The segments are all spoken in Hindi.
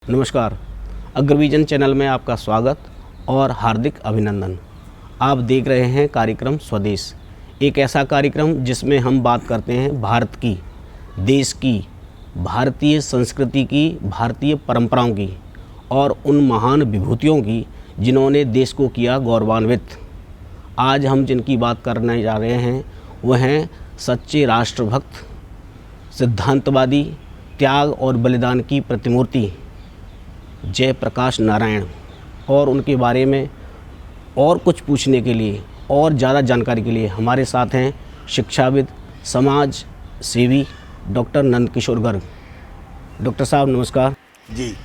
नमस्कार। अग्रविजन चैनल में आपका स्वागत और हार्दिक अभिनंदन। आप देख रहे हैं कार्यक्रम स्वदेश, एक ऐसा कार्यक्रम जिसमें हम बात करते हैं भारत की, देश की, भारतीय संस्कृति की, भारतीय परंपराओं की और उन महान विभूतियों की जिन्होंने देश को किया गौरवान्वित। आज हम जिनकी बात करने जा रहे हैं वह हैं सच्चे राष्ट्रभक्त, सिद्धांतवादी, त्याग और बलिदान की प्रतिमूर्ति जयप्रकाश नारायण। और उनके बारे में और कुछ पूछने के लिए और ज़्यादा जानकारी के लिए हमारे साथ हैं शिक्षाविद, समाज सेवी डॉक्टर नंदकिशोर गर्ग। डॉक्टर साहब नमस्कार। जी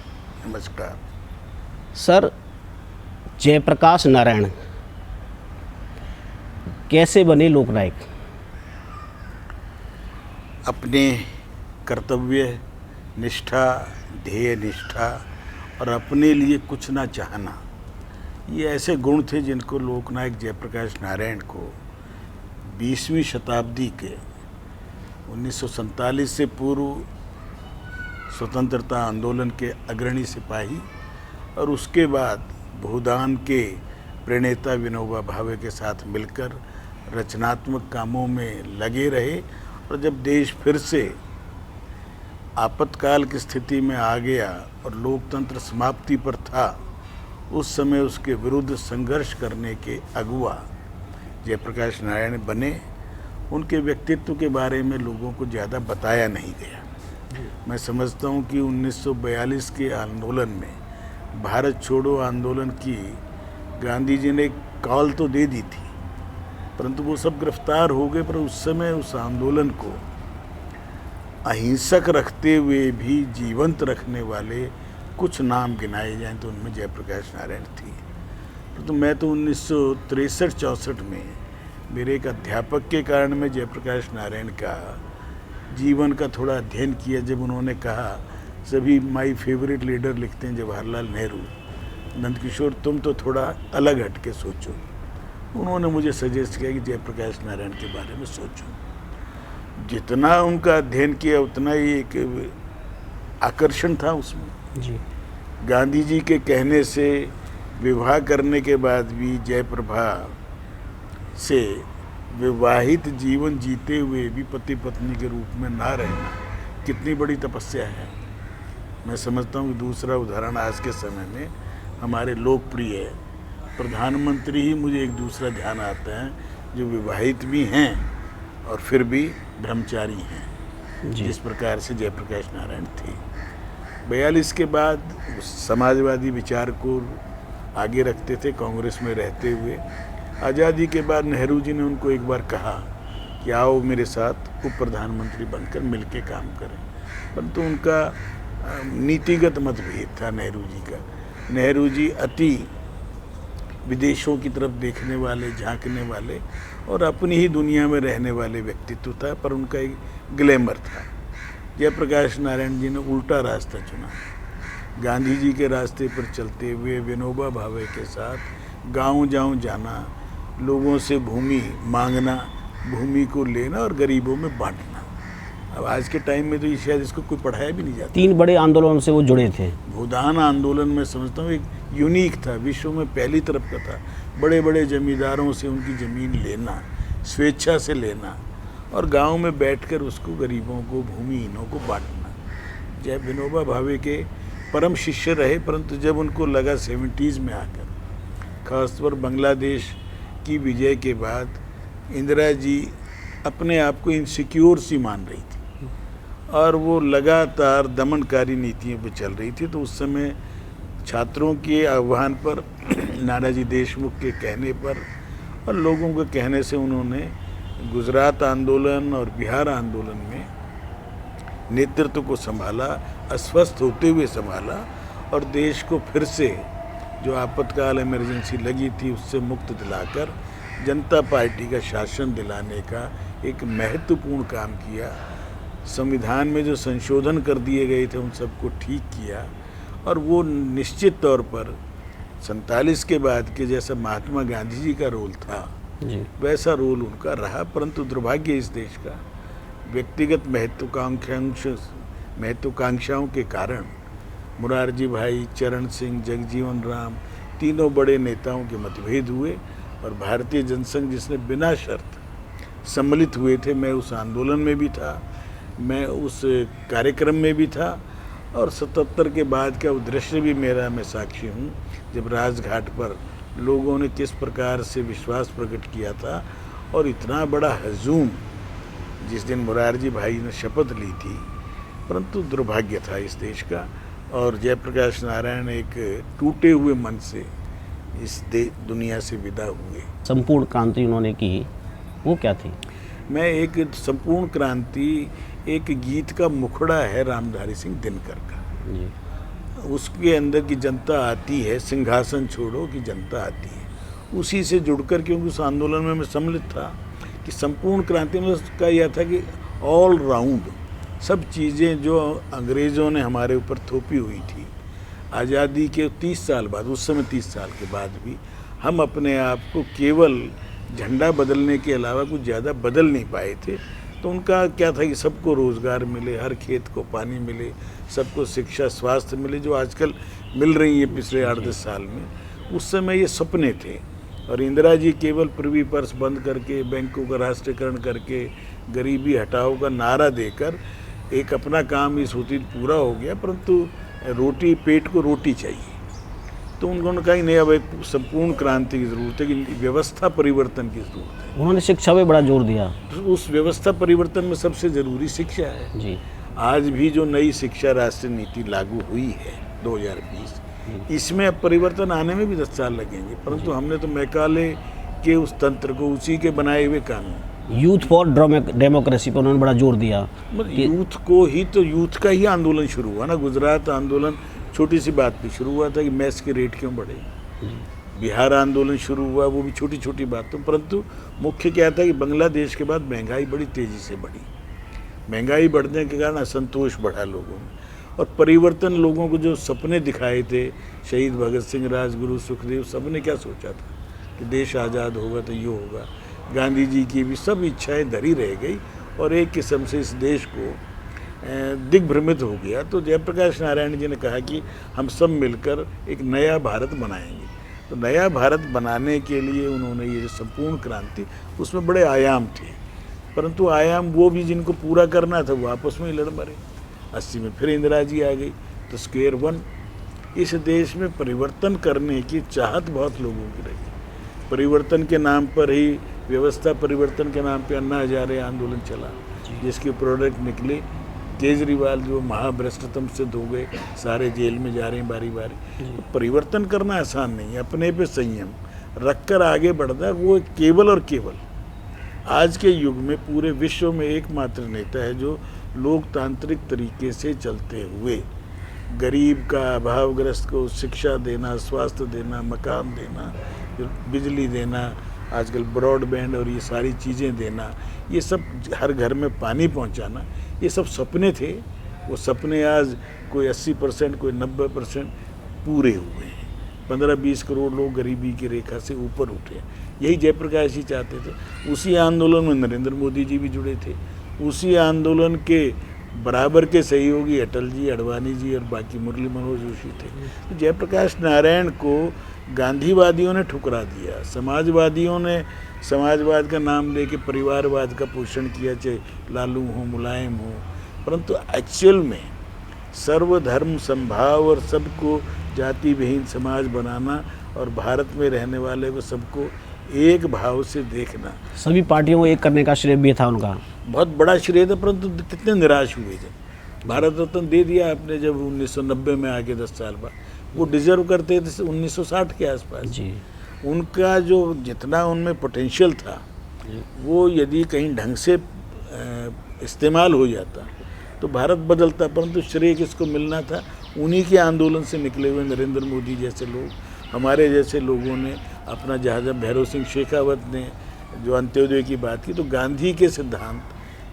नमस्कार। सर, जयप्रकाश नारायण कैसे बने लोकनायक? अपने कर्तव्य निष्ठा, ध्येय निष्ठा और अपने लिए कुछ ना चाहना, ये ऐसे गुण थे जिनको लोकनायक जयप्रकाश नारायण को 20वीं शताब्दी के 1947 से पूर्व स्वतंत्रता आंदोलन के अग्रणी सिपाही और उसके बाद भूदान के प्रणेता विनोबा भावे के साथ मिलकर रचनात्मक कामों में लगे रहे। और जब देश फिर से आपातकाल की स्थिति में आ गया और लोकतंत्र समाप्ति पर था, उस समय उसके विरुद्ध संघर्ष करने के अगुवा जयप्रकाश नारायण बने। उनके व्यक्तित्व के बारे में लोगों को ज़्यादा बताया नहीं गया। मैं समझता हूँ कि 1942 के आंदोलन में, भारत छोड़ो आंदोलन की गांधी जी ने कॉल तो दे दी थी, परंतु वो सब गिरफ्तार हो गए। पर उस समय उस आंदोलन को अहिंसक रखते हुए भी जीवंत रखने वाले कुछ नाम गिनाए जाएं तो उनमें जयप्रकाश नारायण थी। तो मैं तो 1963-64 में मेरे एक अध्यापक के कारण मैं जयप्रकाश नारायण का जीवन का थोड़ा अध्ययन किया। जब उन्होंने कहा, सभी माय फेवरेट लीडर लिखते हैं जवाहरलाल नेहरू, नंदकिशोर तुम तो थोड़ा अलग हट के सोचो। उन्होंने मुझे सजेस्ट किया कि जयप्रकाश नारायण के बारे में सोचो। जितना उनका अध्ययन किया उतना ही एक आकर्षण था उसमें। जी। गांधी जी के कहने से विवाह करने के बाद भी जयप्रभा से विवाहित जीवन जीते हुए भी पति पत्नी के रूप में ना रहना कितनी बड़ी तपस्या है। मैं समझता हूँ कि दूसरा उदाहरण आज के समय में हमारे लोकप्रिय प्रधानमंत्री ही मुझे एक दूसरा ध्यान आता है, जो विवाहित भी हैं और फिर भी ब्रह्मचारी हैं, जिस प्रकार से जयप्रकाश नारायण थे। 42 के बाद समाजवादी विचार को आगे रखते थे कांग्रेस में रहते हुए। आज़ादी के बाद नेहरू जी ने उनको एक बार कहा कि आओ मेरे साथ उप प्रधानमंत्री बनकर मिलके काम करें, परंतु उनका नीतिगत मतभेद था नेहरू जी का। नेहरू जी अति विदेशों की तरफ देखने वाले, झांकने वाले और अपनी ही दुनिया में रहने वाले व्यक्तित्व था, पर उनका एक ग्लैमर था। जयप्रकाश नारायण जी ने उल्टा रास्ता चुना। गांधी जी के रास्ते पर चलते हुए विनोबा भावे के साथ गांव-गांव जाना, लोगों से भूमि मांगना, भूमि को लेना और गरीबों में बांटना। अब आज के टाइम में तो ये शायद इसको कोई पढ़ाया भी नहीं जाता। 3 बड़े आंदोलनों से वो जुड़े थे। भूदान आंदोलन में समझता हूँ एक यूनिक था, विश्व में पहली तरफ का था। बड़े बड़े जमींदारों से उनकी ज़मीन लेना, स्वेच्छा से लेना और गांव में बैठकर उसको गरीबों को, भूमिहीनों को बांटना। जय विनोबा भावे के परम शिष्य रहे, परंतु जब उनको लगा 70s में आकर, खासतौर बांग्लादेश की विजय के बाद, इंदिरा जी अपने आप को इनसिक्योर सी मान रही थी और वो लगातार दमनकारी नीतियों पर चल रही थी। तो उस समय छात्रों के आह्वान पर, नानाजी देशमुख के कहने पर और लोगों के कहने से उन्होंने गुजरात आंदोलन और बिहार आंदोलन में नेतृत्व को संभाला, अस्वस्थ होते हुए संभाला और देश को फिर से जो आपातकाल इमरजेंसी लगी थी उससे मुक्त दिलाकर जनता पार्टी का शासन दिलाने का एक महत्वपूर्ण काम किया। संविधान में जो संशोधन कर दिए गए थे उन सबको ठीक किया और वो निश्चित तौर पर 47 के बाद के जैसा महात्मा गांधी जी का रोल था जी। वैसा रोल उनका रहा। परंतु दुर्भाग्य इस देश का व्यक्तिगत महत्वाकांक्षाओं के कारण मुरारजी भाई, चरण सिंह, जगजीवन राम, तीनों बड़े नेताओं के मतभेद हुए और भारतीय जनसंघ जिसने बिना शर्त सम्मिलित हुए थे, मैं उस आंदोलन में भी था, मैं उस कार्यक्रम में भी था और 77 के बाद का दृश्य भी मेरा, मैं साक्षी हूँ जब राजघाट पर लोगों ने किस प्रकार से विश्वास प्रकट किया था और इतना बड़ा हजूम जिस दिन मुरारजी भाई ने शपथ ली थी। परंतु दुर्भाग्य था इस देश का और जयप्रकाश नारायण एक टूटे हुए मन से इस दुनिया से विदा हुए। संपूर्ण क्रांति उन्होंने की, वो क्या थी? मैं एक संपूर्ण क्रांति एक गीत का मुखड़ा है रामधारी सिंह दिनकर का जी। उसके अंदर की जनता आती है, सिंहासन छोड़ो कि जनता आती है, उसी से जुड़कर, क्योंकि उस आंदोलन में मैं सम्मिलित था कि संपूर्ण क्रांति में उसका यह था कि ऑल राउंड सब चीज़ें जो अंग्रेज़ों ने हमारे ऊपर थोपी हुई थी आज़ादी के 30 साल बाद, उस समय 30 साल के बाद भी हम अपने आप को केवल झंडा बदलने के अलावा कुछ ज़्यादा बदल नहीं पाए थे। तो उनका क्या था कि सबको रोज़गार मिले, हर खेत को पानी मिले, सबको शिक्षा स्वास्थ्य मिले, जो आजकल मिल रही है पिछले 8-10 साल में। उस समय ये सपने थे और इंदिरा जी केवल प्रिवी पर्स बंद करके, बैंकों का राष्ट्रीयकरण करके, गरीबी हटाओ का नारा देकर एक अपना काम इस होती पूरा हो गया, परंतु रोटी, पेट को रोटी चाहिए। तो उन्होंने कहा नहीं, अब एक संपूर्ण क्रांति की ज़रूरत है कि व्यवस्था परिवर्तन की ज़रूरत है। उन्होंने शिक्षा पे बड़ा जोर दिया। तो उस व्यवस्था परिवर्तन में सबसे ज़रूरी शिक्षा है जी। आज भी जो नई शिक्षा राष्ट्रीय नीति लागू हुई है 2020, इसमें अब परिवर्तन आने में भी 10 साल लगेंगे, परंतु हमने तो मैकाले के उस तंत्र को, उसी के बनाए हुए कानून, यूथ फॉर डेमोक्रेसी पर उन्होंने बड़ा जोर दिया। यूथ को ही, तो यूथ का ही आंदोलन शुरू हुआ ना। गुजरात आंदोलन छोटी सी बात पे शुरू हुआ था कि मैस के रेट क्यों बढ़े। बिहार आंदोलन शुरू हुआ, वो भी छोटी छोटी बातों, परंतु मुख्य क्या था कि बांग्लादेश के बाद महंगाई बड़ी तेज़ी से बढ़ी। महंगाई बढ़ने के कारण असंतोष बढ़ा लोगों में और परिवर्तन, लोगों को जो सपने दिखाए थे, शहीद भगत सिंह, राजगुरु, सुखदेव, सबने क्या सोचा था कि देश आज़ाद होगा तो ये होगा। गांधी जी की भी सब इच्छाएं धरी रह गई और एक किस्म से इस देश को दिग्भ्रमित हो गया। तो जयप्रकाश नारायण जी ने कहा कि हम सब मिलकर एक नया भारत बनाएंगे। तो नया भारत बनाने के लिए उन्होंने ये जो संपूर्ण क्रांति, उसमें बड़े आयाम थे, परंतु आयाम वो भी जिनको पूरा करना था वो आपस में ही लड़ मरे। 80 में फिर इंदिरा जी आ गई, तो स्क्वायर वन। इस देश में परिवर्तन करने की चाहत बहुत लोगों की रही। परिवर्तन के नाम पर ही, व्यवस्था परिवर्तन के नाम पे अन्ना हजारे आंदोलन चला, जिसके प्रोडक्ट निकले केजरीवाल जो महाभ्रष्टतम सिद्ध हो गए, सारे जेल में जा रहे हैं बारी बारी। तो परिवर्तन करना आसान नहीं है, अपने पे संयम रखकर आगे बढ़ना है। वो केवल और केवल आज के युग में पूरे विश्व में एकमात्र नेता है जो लोकतांत्रिक तरीके से चलते हुए गरीब का, अभावग्रस्त को शिक्षा देना, स्वास्थ्य देना, मकान देना, बिजली देना, आजकल ब्रॉडबैंड और ये सारी चीज़ें देना, ये सब हर घर में पानी पहुंचाना, ये सब सपने थे। वो सपने आज कोई 80%, कोई 90% पूरे हुए हैं। 15-20 करोड़ लोग गरीबी की रेखा से ऊपर उठे हैं। यही जयप्रकाश जी चाहते थे। उसी आंदोलन में नरेंद्र मोदी जी भी जुड़े थे। उसी आंदोलन के बराबर के सहयोगी अटल जी, अडवाणी जी और बाकी मुरली मनोहर जोशी थे। तो जयप्रकाश नारायण को गांधीवादियों ने ठुकरा दिया, समाजवादियों ने समाजवाद का नाम लेके परिवारवाद का पोषण किया, चाहे लालू हो, मुलायम हो, परंतु एक्चुअल में सर्वधर्म समभाव और सबको जाति विहीन समाज बनाना और भारत में रहने वाले को सबको एक भाव से देखना, सभी पार्टियों को एक करने का श्रेय भी था उनका। बहुत बड़ा श्रेय था। परंतु कितने निराश हुए जब भारत रत्न दे दिया आपने, जब 1990 में आके 10 साल बाद। वो डिजर्व करते थे 1960 के आसपास जी। उनका जो जितना उनमें पोटेंशियल था वो यदि कहीं ढंग से इस्तेमाल हो जाता तो भारत बदलता। परंतु श्रेय किसको मिलना था? उन्हीं के आंदोलन से निकले हुए नरेंद्र मोदी जैसे लोग, हमारे जैसे लोगों ने अपना, जहाँ भैरव सिंह शेखावत ने जो अंत्योदय की बात की, तो गांधी के सिद्धांत,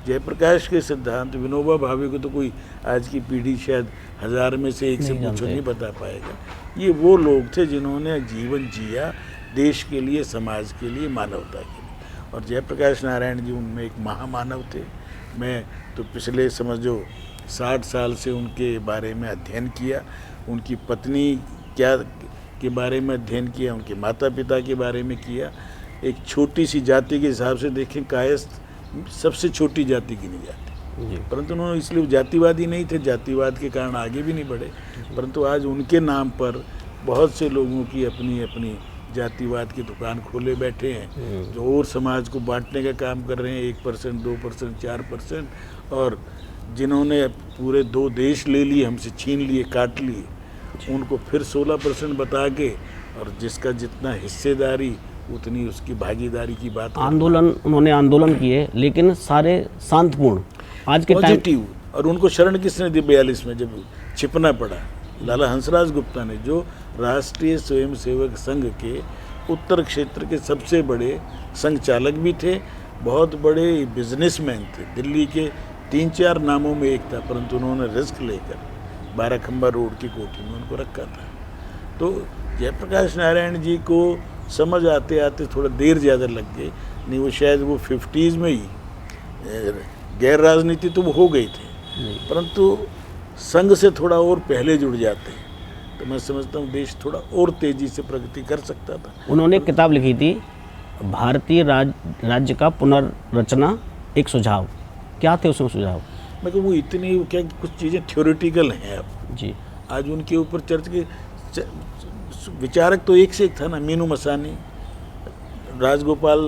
जयप्रकाश के सिद्धांत, विनोबा भावे को तो कोई आज की पीढ़ी शायद 1000 में से एक से पूछो नहीं बता पाएगा। ये वो लोग थे जिन्होंने जीवन जिया देश के लिए, समाज के लिए, मानवता के लिए। और जयप्रकाश नारायण जी उनमें एक महामानव थे। मैं तो पिछले समझो 60 साल से उनके बारे में अध्ययन किया, उनकी पत्नी क्या के बारे में अध्ययन किया, उनके माता पिता के बारे में किया। एक छोटी सी जाति के हिसाब से देखें, कायस्थ सबसे छोटी जाति गिनी जाती, परंतु उन्होंने इसलिए जातिवादी नहीं थे, जातिवाद के कारण आगे भी नहीं बढ़े, परंतु आज उनके नाम पर बहुत से लोगों की अपनी अपनी जातिवाद की दुकान खोले बैठे हैं, जो और समाज को बांटने का काम कर रहे हैं, 1%, 2%, 4%, और जिन्होंने पूरे 2 देश ले लिए, हमसे छीन लिए, काट लिए, उनको फिर 16% बता के, और जिसका जितना हिस्सेदारी उतनी उसकी भागीदारी की बात उन्होंने आंदोलन किए, लेकिन सारे शांतपूर्ण आज के टाइम। पॉजिटिव। और उनको शरण किसने दी 42 में, जब छिपना पड़ा? लाला हंसराज गुप्ता ने, जो राष्ट्रीय स्वयंसेवक संघ के उत्तर क्षेत्र के सबसे बड़े संघ चालक भी थे, बहुत बड़े बिजनेसमैन थे, दिल्ली के 3-4 नामों में एक था, परंतु उन्होंने रिस्क लेकर 12 खंबा रोड की कोठी में उनको रखा था। तो जयप्रकाश नारायण जी को समझ आते आते थोड़ा देर ज़्यादा लग गई, नहीं वो शायद वो 50s में ही गैर राजनीति तो वो हो गई थे, परंतु संघ से थोड़ा और पहले जुड़ जाते हैं तो मैं समझता हूँ देश थोड़ा और तेज़ी से प्रगति कर सकता था। उन्होंने एक किताब लिखी थी, भारतीय राज्य का पुनर्रचना एक सुझाव। क्या थे उसमें सुझाव? मैं कहूँ वो इतनी क्या कुछ चीज़ें थ्योरेटिकल हैं अब जी। आज उनके ऊपर चर्च के विचारक तो एक से एक था ना, मीनू मसानी, राजगोपाल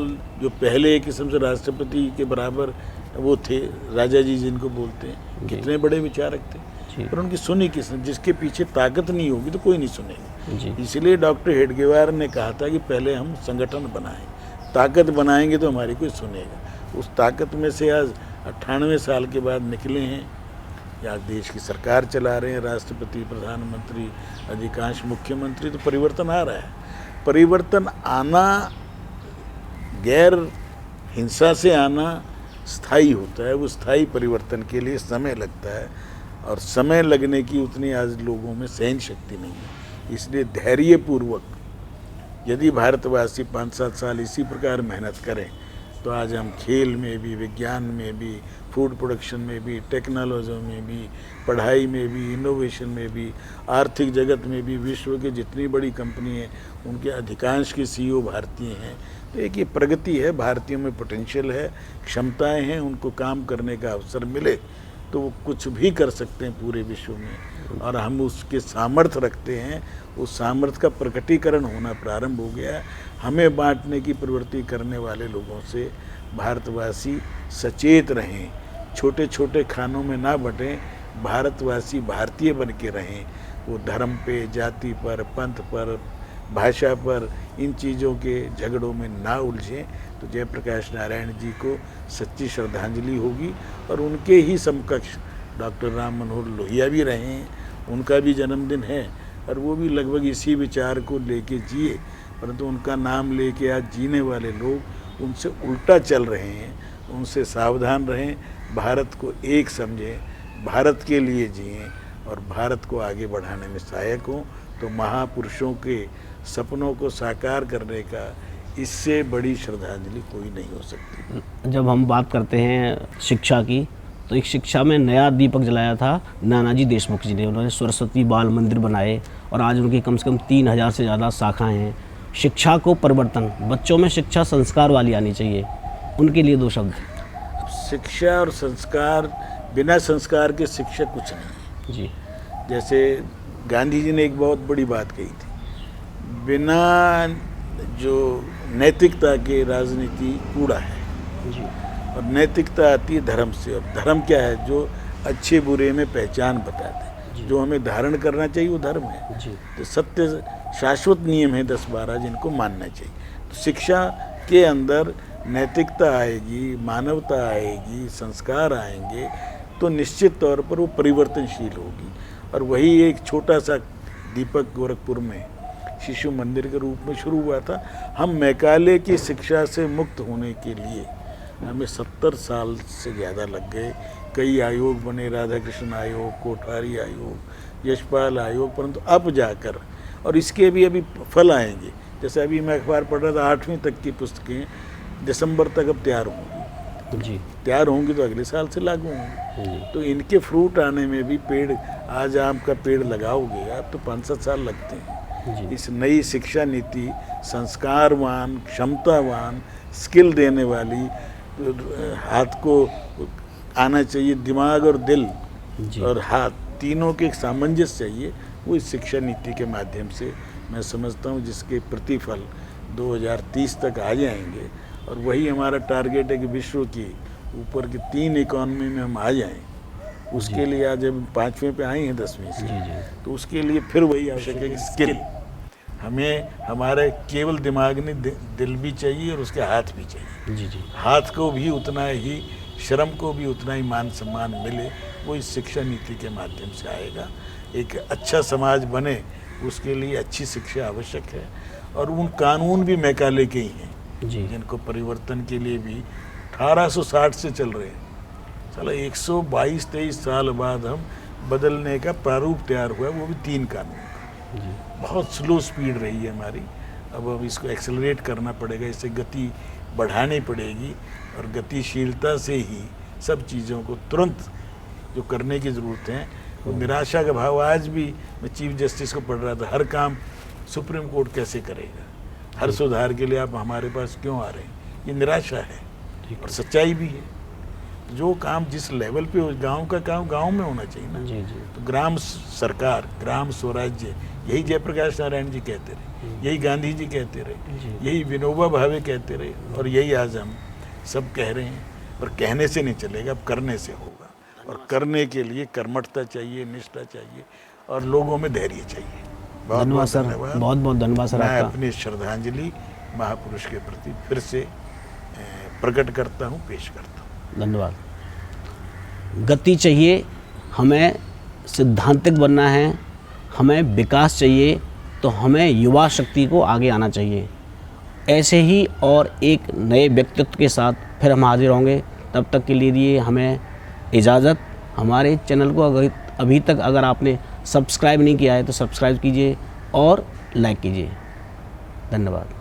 जो पहले एक किस्म से राष्ट्रपति के बराबर वो थे, राजा जी जिनको बोलते हैं, कितने बड़े विचारक थे, पर उनकी सुनी किसने? जिसके पीछे ताकत नहीं होगी तो कोई नहीं सुनेगा। इसलिए डॉक्टर हेडगेवार ने कहा था कि पहले हम संगठन बनाएं, ताकत बनाएंगे तो हमारी कोई सुनेगा। उस ताकत में से आज 98 साल के बाद निकले हैं, या देश की सरकार चला रहे हैं, राष्ट्रपति, प्रधानमंत्री, अधिकांश मुख्यमंत्री, तो परिवर्तन आ रहा है। परिवर्तन आना, गैर हिंसा से आना स्थायी होता है, वो स्थायी परिवर्तन के लिए समय लगता है, और समय लगने की उतनी आज लोगों में सहन शक्ति नहीं है। इसलिए धैर्यपूर्वक यदि भारतवासी 5-7 साल इसी प्रकार मेहनत करें तो आज हम खेल में भी, विज्ञान में भी, फूड प्रोडक्शन में भी, टेक्नोलॉजी में भी, पढ़ाई में भी, इनोवेशन में भी, आर्थिक जगत में भी, विश्व के जितनी बड़ी कंपनी हैं उनके अधिकांश के CEO भारतीय हैं। तो एक ये प्रगति है, भारतीयों में पोटेंशियल है, क्षमताएं हैं, उनको काम करने का अवसर मिले तो वो कुछ भी कर सकते हैं पूरे विश्व में, और हम उसके सामर्थ्य रखते हैं। उस सामर्थ्य का प्रकटीकरण होना प्रारंभ हो गया है। हमें बांटने की प्रवृत्ति करने वाले लोगों से भारतवासी सचेत रहें, छोटे छोटे खानों में ना बटें, भारतवासी भारतीय बन के रहें, वो धर्म पे, जाति पर, पंथ पर, भाषा पर, इन चीज़ों के झगड़ों में ना उलझें। तो जयप्रकाश नारायण जी को सच्ची श्रद्धांजलि होगी, और उनके ही समकक्ष डॉक्टर राम मनोहर लोहिया भी रहे हैं, उनका भी जन्मदिन है, और वो भी लगभग इसी विचार को लेके जिए, परंतु उनका नाम लेके आज जीने वाले लोग उनसे उल्टा चल रहे हैं। उनसे सावधान रहें, भारत को एक समझें, भारत के लिए जिएं, और भारत को आगे बढ़ाने में सहायक हों। तो महापुरुषों के सपनों को साकार करने का इससे बड़ी श्रद्धांजलि कोई नहीं हो सकती। जब हम बात करते हैं शिक्षा की, तो एक शिक्षा में नया दीपक जलाया था नानाजी देशमुख जी ने। उन्होंने सरस्वती बाल मंदिर बनाए, और आज उनकी कम से कम 3000 से ज़्यादा शाखाएं हैं। शिक्षा को परिवर्तन, बच्चों में शिक्षा संस्कार वाली आनी चाहिए, उनके लिए 2 शब्द। शिक्षा और संस्कार, बिना संस्कार के शिक्षा कुछ नहीं जी। जैसे गांधी जी ने एक बहुत बड़ी बात कही थी, बिना जो नैतिकता के राजनीति कूड़ा है जी। और नैतिकता आती है धर्म से। और धर्म क्या है? जो अच्छे बुरे में पहचान बताते हैं, जो हमें धारण करना चाहिए वो धर्म है जी। तो सत्य शाश्वत नियम है 10-12 जिनको मानना चाहिए। तो शिक्षा के अंदर नैतिकता आएगी, मानवता आएगी, संस्कार आएंगे तो निश्चित तौर पर वो परिवर्तनशील होगी। और वही एक छोटा सा दीपक गोरखपुर में शिशु मंदिर के रूप में शुरू हुआ था। हम मैकाले की शिक्षा से मुक्त होने के लिए हमें 70 साल से ज़्यादा लग गए। कई आयोग बने, राधा कृष्ण आयोग, कोठारी आयोग, यशपाल आयोग, परंतु अब जाकर और इसके भी अभी फल आएंगे। जैसे अभी मैं अखबार पढ़ रहा था 8वीं तक की पुस्तकें दिसंबर तक अब तैयार होंगी जी तैयार होंगी तो अगले साल से लागू होंगी। जी तो इनके फ्रूट आने में भी पेड़, आज आम का पेड़ लगाओगे आप तो 5-7 साल लगते हैं। जी इस नई शिक्षा नीति संस्कारवान, क्षमतावान, स्किल देने वाली, हाथ को आना चाहिए, दिमाग और दिल जी और हाथ तीनों के एक सामंजस्य चाहिए, वो इस शिक्षा नीति के माध्यम से मैं समझता हूँ, जिसके प्रतिफल 2030 तक आ जाएंगे। और वही हमारा टारगेट है कि विश्व की ऊपर की 3 इकॉनमी में हम आ जाएं। उसके लिए आज हम 5वें पे आए हैं 10वीं से, जी जी तो उसके लिए फिर वही आवश्यक है कि स्किल, हमें हमारे केवल दिमाग नहीं, दिल भी चाहिए और उसके हाथ भी चाहिए। जी जी हाथ को भी उतना ही, श्रम को भी उतना ही मान सम्मान मिले, वो इस शिक्षा नीति के माध्यम से आएगा। एक अच्छा समाज बने उसके लिए अच्छी शिक्षा आवश्यक है। और उन कानून भी मैकाले के ही हैं जी जिनको परिवर्तन के लिए भी 1860 से चल रहे हैं। चलो 122-23 साल बाद हम बदलने का प्रारूप तैयार हुआ, वो भी 3 कानून का। जी बहुत स्लो स्पीड रही है हमारी, अब इसको एक्सेलरेट करना पड़ेगा, इससे गति बढ़ानी पड़ेगी और गतिशीलता से ही सब चीज़ों को तुरंत जो करने की ज़रूरत है। वो निराशा का भाव, आज भी मैं चीफ जस्टिस को पढ़ रहा था, हर काम सुप्रीम कोर्ट कैसे करेगा, हर सुधार के लिए आप हमारे पास क्यों आ रहे हैं, ये निराशा है और सच्चाई भी है। जो काम जिस लेवल पे हो, गांव का काम गांव में होना चाहिए ना। जी जी तो ग्राम सरकार, ग्राम स्वराज्य, यही जयप्रकाश नारायण जी कहते रहे, यही गांधी जी कहते रहे, जी। यही विनोबा भावे कहते रहे, और यही आज हम सब कह रहे हैं। और कहने से नहीं चलेगा, अब करने से होगा। और करने के लिए कर्मठता चाहिए, निष्ठा चाहिए और लोगों में धैर्य चाहिए। बहुत धन्यवाद बहुत सर, धन्यवाद। बहुत बहुत धन्यवाद सर मैं आपका। अपनी श्रद्धांजलि महापुरुष के प्रति फिर से प्रकट करता हूँ, पेश करता हूँ। धन्यवाद। गति चाहिए, हमें सिद्धांतिक बनना है, हमें विकास चाहिए, तो हमें युवा शक्ति को आगे आना चाहिए। ऐसे ही और एक नए व्यक्तित्व के साथ फिर हम हाजिर होंगे। तब तक के लिए हमें इजाज़त। हमारे चैनल को अभी तक अगर आपने सब्सक्राइब नहीं किया है तो सब्सक्राइब कीजिए और लाइक कीजिए। धन्यवाद।